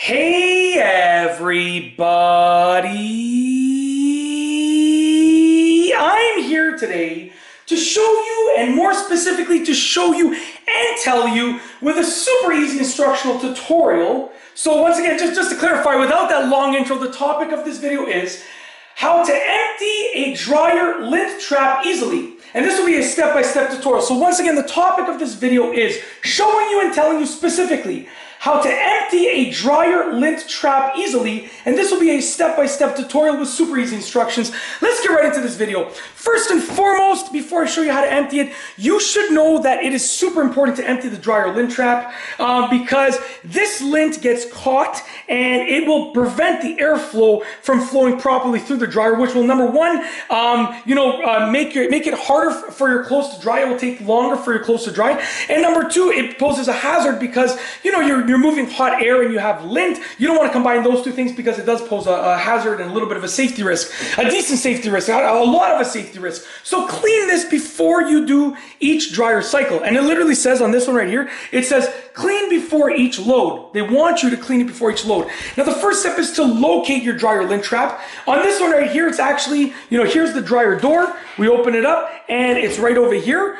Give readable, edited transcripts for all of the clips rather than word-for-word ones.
Hey everybody! I'm here today to show you, and more specifically to show you and tell you with a super easy instructional tutorial. So once again, just to clarify, without that long intro, the topic of this video is how to empty a dryer lint trap easily. And this will be a step-by-step tutorial. So once again, the topic of this video is showing you and telling you specifically how to empty a dryer lint trap easily, and this will be a step-by-step tutorial with super easy instructions. Let's get right into this video. First and foremost, before I show you how to empty it, you should know that it is super important to empty the dryer lint trap because this lint gets caught and it will prevent the airflow from flowing properly through the dryer, which will, number one, make it harder for your clothes to dry. It will take longer for your clothes to dry. And number two, it poses a hazard because, you're moving hot air and you have lint. You don't want to combine those two things because it does pose a hazard and a little bit of a safety risk, a decent safety risk, a lot of a safety risk. So clean this before you do each dryer cycle. And it literally says on this one right here, it says clean before each load. They want you to clean it before each load. Now the first step is to locate your dryer lint trap. On this one right here, it's actually, here's the dryer door. We open it up and it's right over here,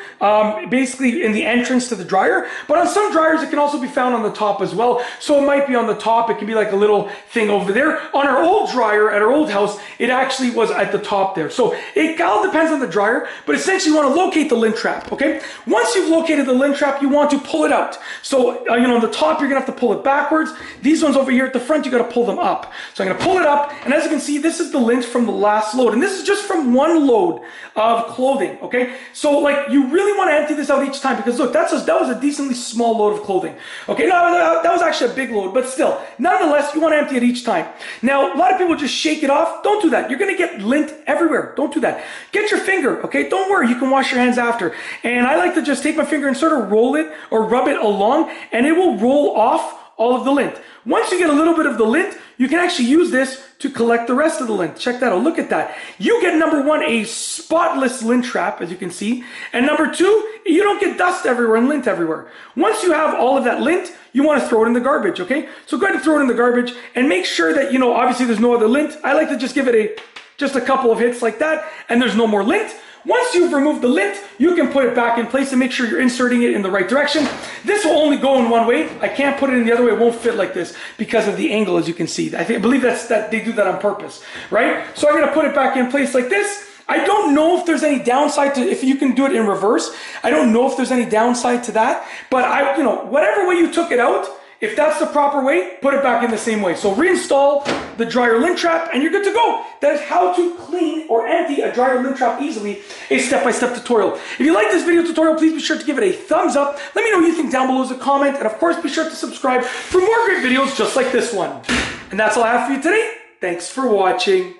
basically in the entrance to the dryer. But on some dryers, it can also be found on the top as well. So it might be on the top. It can be like a little thing over there. On our old dryer at our old house, it actually was at the top there. So it all depends on the dryer, but essentially you want to locate the lint trap, okay? Once you've located the lint trap, you want to pull it out. So, on the top, you're going to have to pull it backwards. These ones over here at the front, you got to pull them up. So I'm going to pull it up, and as you can see, this is the lint from the last load. And this is just from one load of clothing, okay? So, you really want to empty this out each time because, look, that was a decently small load of clothing. Okay, no, that was actually a big load, but still, nonetheless, you want to empty it each time. Now, a lot of people just shake it off. Don't do that. You're going to get lint everywhere. Don't do that. Get your finger, okay? Don't worry. You can wash your hands after. And I like to just take my finger and sort of roll it or rub it along, and it will roll off all of the lint. Once you get a little bit of the lint, you can actually use this to collect the rest of the lint. Check that out. Look at that. You get, number one, a spotless lint trap, as you can see. And number two, you don't get dust everywhere and lint everywhere. Once you have all of that lint, you want to throw it in the garbage, okay? So go ahead and throw it in the garbage and make sure that, obviously there's no other lint. I like to just give it just a couple of hits like that, and there's no more lint. Once you've removed the lint, you can put it back in place and make sure you're inserting it in the right direction. This will only go in one way. I can't put it in the other way. It won't fit like this because of the angle, as you can see. I believe that they do that on purpose, right? So I'm going to put it back in place like this. I don't know if there's any downside to if you can do it in reverse. I don't know if there's any downside to that, but whatever way you took it out, if that's the proper way, put it back in the same way. So reinstall the dryer lint trap and you're good to go. That is how to clean or empty a dryer lint trap easily, a step-by-step tutorial. If you like this video tutorial, please be sure to give it a thumbs up. Let me know what you think down below as a comment. And of course, be sure to subscribe for more great videos just like this one. And that's all I have for you today. Thanks for watching.